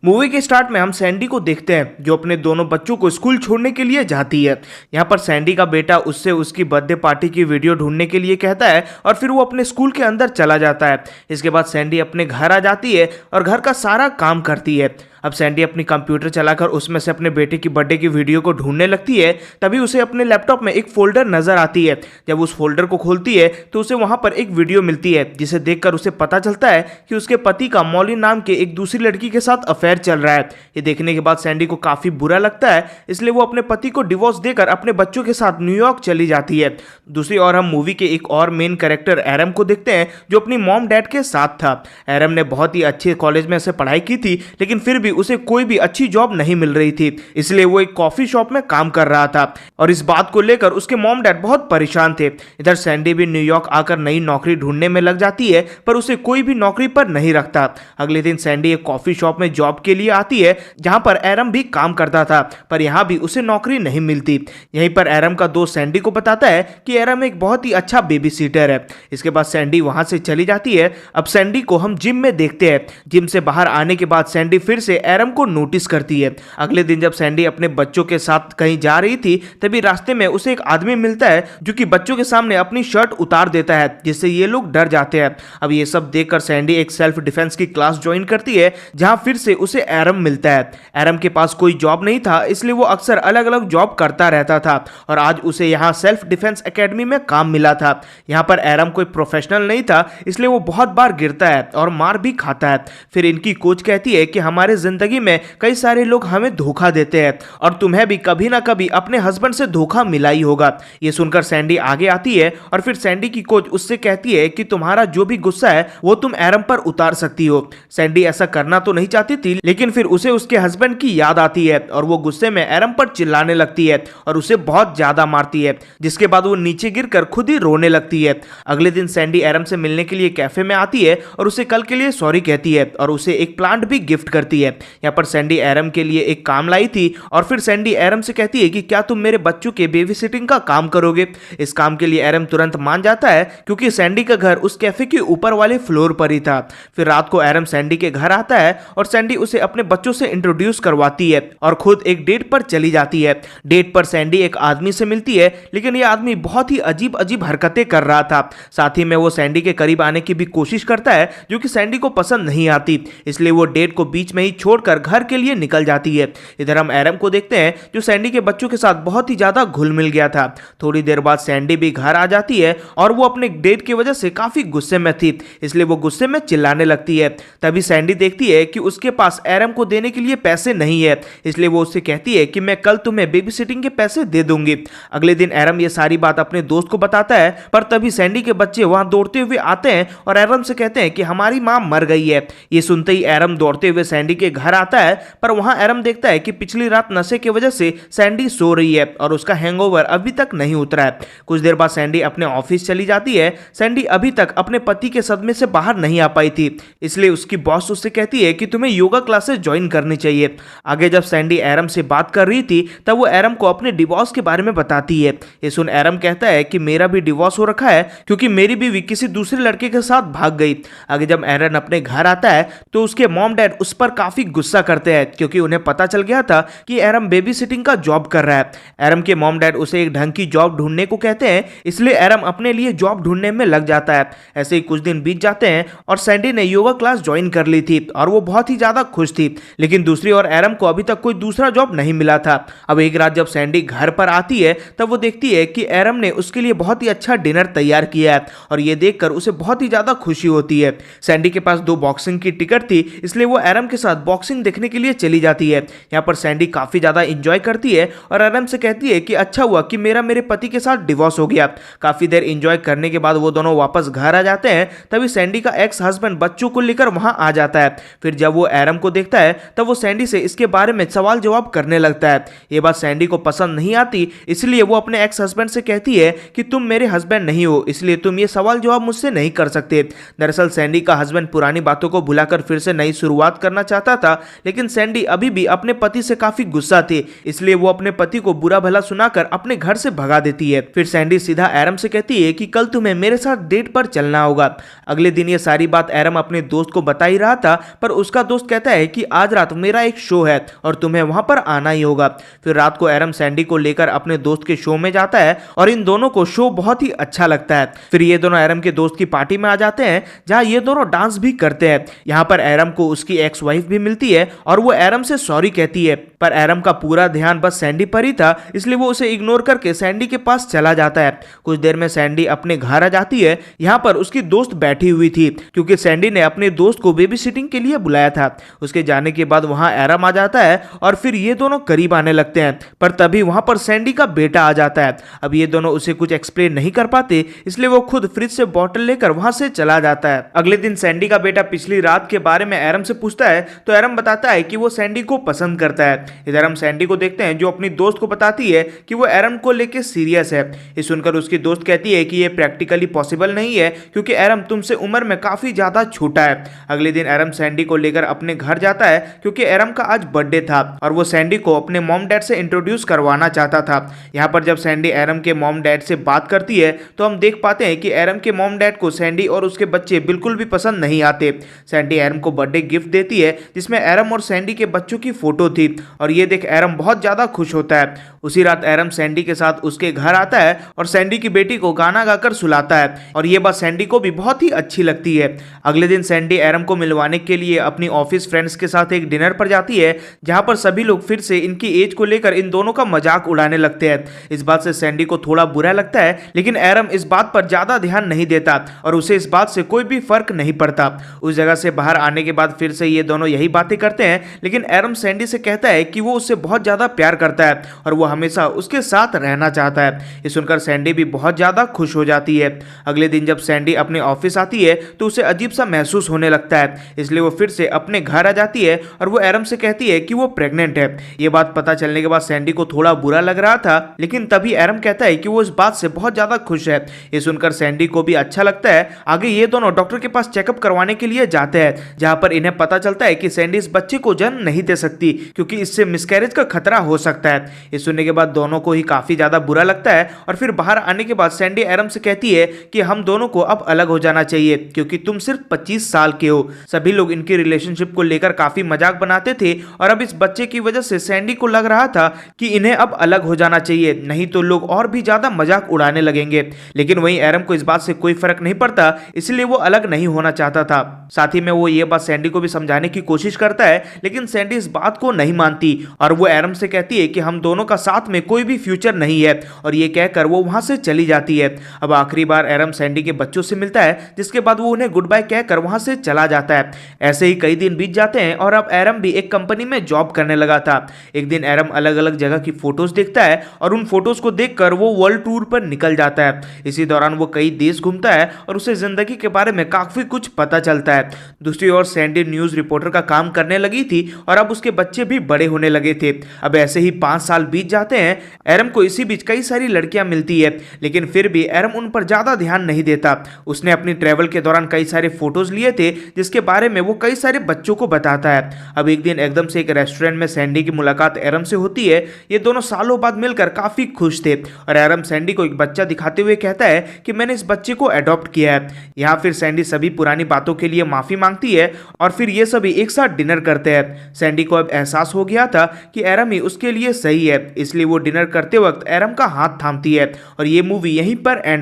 Movie के start में हम सैंडी को देखते हैं जो अपने दोनों बच्चों को स्कूल छोड़ने के लिए जाती है। यहाँ पर सैंडी का बेटा उससे उसकी बर्थडे पार्टी की वीडियो ढूंढने के लिए कहता है और फिर वो अपने स्कूल के अंदर चला जाता है। इसके बाद सैंडी अपने घर आ जाती है और घर का सारा काम करती है। अब सैंडी अपनी कंप्यूटर चलाकर उसमें से अपने बेटे की बर्थडे की वीडियो को ढूंढने लगती है। तभी उसे अपने लैपटॉप में एक फोल्डर नजर आती है। जब उस फोल्डर को खोलती है तो उसे वहां पर एक वीडियो मिलती है जिसे देखकर उसे पता चलता है कि उसके पति का मॉली नाम के एक दूसरी लड़की के साथ अफेयर चल रहा है। ये देखने के बाद सैंडी को काफी बुरा लगता है, इसलिए वो अपने पति को डिवोर्स देकर अपने बच्चों के साथ न्यूयॉर्क चली जाती है। दूसरी ओर हम मूवी के एक और मेन कैरेक्टर एरम को देखते हैं जो अपनी मॉम डैड के साथ था। एरम ने बहुत ही अच्छे कॉलेज में से पढ़ाई की थी, लेकिन फिर भी उसे कोई भी अच्छी जॉब नहीं मिल रही थी, इसलिए वो एक कॉफी शॉप में काम कर रहा था और इस बात को लेकर उसके मॉम डैड बहुत परेशान थे। इधर सैंडी भी न्यूयॉर्क आकर नई नौकरी ढूंढने में लग जाती है, पर उसे कोई भी नौकरी पर नहीं रखता। अगले दिन सैंडी एक कॉफी शॉप में जॉब के लिए आती है जहां पर एरम भी काम करता था, पर यहां भी उसे नौकरी नहीं मिलती। यहीं पर एरम का दोस्त सैंडी को बताता है कि एरम एक बहुत ही अच्छा बेबी सीटर है। इसके बाद सैंडी वहां से चली जाती है। अब सैंडी को हम जिम में देखते हैं। जिम से बाहर आने के बाद सैंडी फिर से एरम को नोटिस करती है। अगले दिन जब सैंडी अपने बच्चों के साथ कहीं जा रही थी, तभी रास्ते में उसे एक आदमी मिलता है जो कि बच्चों के सामने अपनी शर्ट उतार देता है, जिससे ये लोग डर जाते हैं। अब ये सब देखकर सैंडी एक सेल्फ डिफेंस की क्लास ज्वाइन करती है जहां फिर से उसे एरम मिलता है। एरम के पास कोई जॉब नहीं था, इसलिए वो अक्सर अलग अलग जॉब करता रहता था और आज उसे यहाँ सेल्फ डिफेंस एकेडमी में काम मिला था। यहाँ पर एरम कोई प्रोफेशनल नहीं था, इसलिए वो बहुत बार गिरता है और मार भी खाता है। फिर इनकी कोच कहती है कि हमारे जिंदगी में कई सारे लोग हमें धोखा देते हैं और तुम्हें भी कभी ना कभी अपने हस्बैंड से धोखा मिला ही होगा। ये सुनकर सैंडी आगे आती है और फिर सैंडी की कोच उससे कहती है कि तुम्हारा जो भी गुस्सा है वो तुम एरम पर उतार सकती हो। सैंडी ऐसा करना तो नहीं चाहती थी, लेकिन फिर उसे उसके हस्बैंड की याद आती है और वो गुस्से में एरम पर चिल्लाने लगती है और उसे बहुत ज्यादा मारती है, जिसके बाद वो नीचे गिरकर खुद ही रोने लगती है। अगले दिन सैंडी एरम से मिलने के लिए कैफे में आती है और उसे कल के लिए सॉरी कहती है और उसे एक प्लांट भी गिफ्ट करती है। यहाँ पर सैंडी एरम के लिए एक काम लाई थी और फिर सैंडी एरम से कहती है कि क्या तुम मेरे बच्चों के बेबी सिटिंग का काम करोगे। इस काम के लिए एरम तुरंत मान जाता है क्योंकि सैंडी का घर उस कैफे के ऊपर वाले फ्लोर पर ही था। फिर रात को एरम सैंडी के घर आता है और सैंडी उसे अपने बच्चों से इंट्रोड्यूस करवाती है और खुद एक डेट पर चली जाती है। डेट पर सैंडी एक आदमी से मिलती है, लेकिन यह आदमी बहुत ही अजीब अजीब हरकतें कर रहा था। साथ ही में वो सैंडी के करीब आने की भी कोशिश करता है जो कि सैंडी को पसंद नहीं आती, इसलिए वो डेट को बीच में ही छोड़कर घर के लिए निकल जाती है। इधर हम एरम को देखते हैं जो सैंडी के बच्चों के साथ बहुत ही ज्यादा घुल मिल गया था। थोड़ी देर बाद सैंडी भी घर आ जाती है और वो अपने डेट की वजह से काफी गुस्से में थी, इसलिए वो गुस्से में चिल्लाने लगती है। तभी सैंडी देखती है कि उसके पास एरम को देने के लिए पैसे नहीं है, इसलिए वो उससे कहती है कि मैं कल तुम्हें बेबी सिटिंग के पैसे दे दूंगी। अगले दिन एरम ये सारी बात अपने दोस्त को बताता है, पर तभी सैंडी के बच्चे वहां दौड़ते हुए आते हैं और एरम से कहते हैं कि हमारी मां मर गई है। ये सुनते ही एरम दौड़ते हुए सैंडी के घर आता है, पर वहां एरम देखता है कि पिछली रात नशे की वजह से सैंडी सो रही है और उसका हैंगओवर अभी तक नहीं उतरा है। कुछ देर बाद सैंडी अपने ऑफिस चली जाती है। सैंडी अभी तक अपने पति के सदमे से बाहर नहीं आ पाई थी, इसलिए उसकी बॉस उससे कहती है कि तुम्हें योगा क्लासेस ज्वाइन करनी चाहिए। आगे जब सैंडी एरम से बात कर रही थी तब वो एरम को अपने डिवोर्स के बारे में बताती है। ये सुन एरम कहता है कि मेरा भी डिवोर्स हो रखा है क्योंकि मेरी बीवी किसी दूसरे लड़के के साथ भाग गई। आगे जब एरन अपने घर आता है तो उसके मॉम डैड उस पर काफी गुस्सा करते हैं क्योंकि उन्हें पता चल गया था कि एरम बेबी सिटिंग का जॉब कर रहा है। एरम के मॉम डैड उसे एक ढंग की जॉब ढूंढने को कहते हैं, इसलिए एरम अपने लिए जॉब ढूंढने में लग जाता है। ऐसे ही कुछ दिन बीत जाते हैं और सैंडी ने योगा क्लास ज्वाइन कर ली थी और वो बहुत ही ज्यादा खुश थी, लेकिन दूसरी ओर एरम को अभी तक कोई दूसरा जॉब नहीं मिला था। अब एक रात जब सैंडी घर पर आती है तब वो देखती है कि एरम ने उसके लिए बहुत ही अच्छा डिनर तैयार किया है और ये देखकर उसे बहुत ही ज्यादा खुशी होती है। सैंडी के पास 2 बॉक्सिंग की टिकट थी, इसलिए वो एरम के साथ बॉक्सिंग देखने के लिए चली जाती है। यहाँ पर सैंडी काफी ज्यादा एंजॉय करती है और एरम से कहती है कि अच्छा हुआ कि मेरे पति के साथ डिवोर्स हो गया। काफी देर एंजॉय करने के बाद वो दोनों वापस घर आ जाते हैं। तभी सैंडी का एक्स हस्बैंड बच्चों को लेकर वहां आ जाता है। फिर जब वो एरम को देखता है तब वो सैंडी से इसके बारे में सवाल जवाब करने लगता है। ये बात सैंडी को पसंद नहीं आती, इसलिए वो अपने एक्स हस्बैंड से कहती है कि तुम मेरे हस्बैंड नहीं हो, इसलिए तुम ये सवाल जवाब मुझसे नहीं कर सकते। दरअसल सैंडी का हस्बैंड पुरानी बातों को भुलाकर फिर से नई शुरुआत करना चाहता था, लेकिन सैंडी अभी भी अपने पति से काफी गुस्सा थी, इसलिए वो अपने पति को बुरा भला सुनाकर अपने घर से भगा देती है। फिर सैंडी सीधा एरम से कहती है कि कल तुम्हें मेरे साथ डेट पर चलना होगा। अगले दिन ये सारी बात एरम अपने दोस्त को बता ही रहा था, पर उसका दोस्त कहता कहता है कि आज रात मेरा एक शो है और तुम्हें वहां पर आना ही होगा। फिर रात को एरम सैंडी को लेकर अपने दोस्त के शो में जाता है और इन दोनों को शो बहुत ही अच्छा लगता है। फिर ये दोनों एरम के दोस्त की पार्टी में आ जाते हैं जहां ये दोनों डांस भी करते हैं। यहाँ पर एरम को उसकी एक्स वाइफ भी मिलती है और वो एरम से सॉरी कहती है, पर एरम का पूरा ध्यान बस सैंडी पर ही था, इसलिए वो उसे इग्नोर करके सैंडी के पास चला जाता है। कुछ देर में सैंडी अपने घर आ जाती है। यहाँ पर उसकी दोस्त बैठी हुई थी क्योंकि सैंडी ने अपने दोस्त को बेबी सिटिंग के लिए बुलाया था। उसके जाने के बाद वहां एरम आ जाता है और फिर ये दोनों करीब आने लगते हैं, पर तभी वहां पर सैंडी का बेटा आ जाता है। अब ये दोनों उसे कुछ एक्सप्लेन नहीं कर पाते, इसलिए वो खुद फ्रिज से बॉटल लेकर वहां से चला जाता है। अगले दिन सैंडी का बेटा पिछली रात के बारे में एरम से पूछता है तो एरम बताता है कि वो सैंडी को पसंद करता है। इधर हम सैंडी को देखते हैं जो अपनी दोस्त को बताती है कि वो एरम को लेकर सीरियस है। ये सुनकर उसकी दोस्त कहती है कि ये प्रैक्टिकली पॉसिबल नहीं है क्योंकि एरम तुमसे उम्र में काफी ज्यादा छोटा है। अगले दिन एरम सैंडी को लेकर अपने घर जाता है क्योंकि एरम का आज बर्थडे था और वो सैंडी को अपने मॉम डैड से इंट्रोड्यूस करवाना चाहता था। यहाँ पर जब सैंडी एरम के मॉम डैड से बात करती है तो हम देख पाते हैं कि एरम के मॉम डैड को सैंडी और उसके बच्चे बिल्कुल भी पसंद नहीं आते। सैंडी एरम को बर्थडे गिफ्ट देती है जिसमें एरम और सैंडी के बच्चों की फोटो थी और ये देख एरम बहुत ज्यादा खुश होता है। उसी रात एरम सैंडी के साथ उसके घर आता है और सैंडी की बेटी को गाना गाकर सुलाता है और ये बात सैंडी को भी बहुत ही अच्छी लगती है। अगले दिन सैंडी एरम को मिलवाने के लिए अपनी ऑफिस फ्रेंड्स के साथ एक डिनर पर जाती है जहां पर सभी लोग फिर से इनकी एज को लेकर इन दोनों का मजाक उड़ाने लगते हैं। इस बात से सैंडी को थोड़ा बुरा लगता है, लेकिन एरम इस बात पर ज्यादा ध्यान नहीं देता और उसे इस बात से कोई भी फर्क नहीं पड़ता। उस जगह से बाहर आने के बाद फिर से ये दोनों यही बातें करते हैं, लेकिन एरम सैंडी से कहता है कि वो उससे बहुत ज्यादा प्यार करता है और वो हमेशा उसके साथ रहना चाहता है। ये सुनकर सैंडी भी बहुत ज्यादा खुश हो जाती है। अगले दिन जब सैंडी अपने ऑफिस आती है तो उसे अजीब सा महसूस होने लगता है, इसलिए वो फिर से अपने घर आ जाती है और वो एरम से कहती है कि वो प्रेग्नेंट है। ये बात पता चलने के बाद सैंडी को थोड़ा बुरा लग रहा था, लेकिन तभी एरम कहता है कि वो इस बात से बहुत ज्यादा खुश है। ये सुनकर सैंडी को भी अच्छा लगता है। आगे ये दोनों डॉक्टर के पास चेकअप करवाने के लिए जाते हैं जहां पर इन्हें पता चलता है कि सैंडी इस बच्चे को जन्म नहीं दे सकती क्योंकि इससे मिसकैरेज का खतरा हो सकता है। ये सुनने के बाद दोनों को ही काफी ज्यादा बुरा लगता है और फिर बाहर आने के बाद सैंडी एरम से कहती है कि हम दोनों को अब अलग हो जाना चाहिए क्योंकि तुम सिर्फ 25 साल के हो। सभी लोग इनकी रिलेशनशिप को लेकर काफी मजाक बनाते थे और अब इस बच्चे की वजह से सैंडी को लग रहा था कि इन्हें अब अलग हो जाना चाहिए, नहीं तो लोग और भी ज्यादा मजाक उड़ाने लगेंगे। लेकिन वहीं एरम को इस बात से कोई फर्क नहीं पड़ता, इसलिए वो अलग नहीं होना चाहता था। साथ ही में वो ये बात सैंडी को भी समझाने की कोशिश करता है, लेकिन सैंडी इस बात को नहीं मानती और वो एरम से कहती है कि हम दोनों का साथ में कोई भी फ्यूचर नहीं है और ये कहकर वो वहां से चली जाती है। अब आखिरी बार एरम सैंडी के बच्चों से मिलता है, जिसके बाद वो उन्हें गुड बाय कहकर वहां से चला जाता है। ऐसे ही कई दिन बीत जाते हैं और अब एरम भी एक कंपनी में जॉब करने लगा था। एक दिन एरम अलग अलग जगह की फोटोज देखता है और उन फोटोज को देखकर वो वर्ल्ड टूर पर निकल जाता है। इसी दौरान वो कई देश घूमता है और उसे जिंदगी के बारे में काफी कुछ पता चलता है। दूसरी ओर सैंडी न्यूज रिपोर्टर का काम करने लगी थी और अब उसके बच्चे भी बड़े होने लगे थे। अब ऐसे ही 5 साल बीत जाते हैं। एरम को इसी बीच कई सारी लड़कियां मिलती है, लेकिन फिर भी एरम उन पर ज्यादा ध्यान नहीं देता। उसने अपनी ट्रैवल के दौरान कई सारे फोटोज लिए थे जिसके बारे में वो कई सारे बच्चों को बताता है। अब एक दिन एकदम से एक रेस्टोरेंट में सैंडी की मुलाकात एरम से होती है। ये दोनों सालों बाद मिलकर काफी खुश थे और एरम सैंडी को एक बच्चा दिखाते हुए कहता है कि मैंने इस बच्चे को अडॉप्ट किया है। यहाँ फिर सैंडी सभी पुरानी बातों के लिए माफी मांगती है और फिर ये सभी एक साथ डिनर करते हैं। सैंडी को अब एहसास हो गया था कि एरम ही उसके लिए सही है, इसलिए वो डिनर करते वक्त एरम का हाथ थामती है और ये मूवी यहीं पर एंड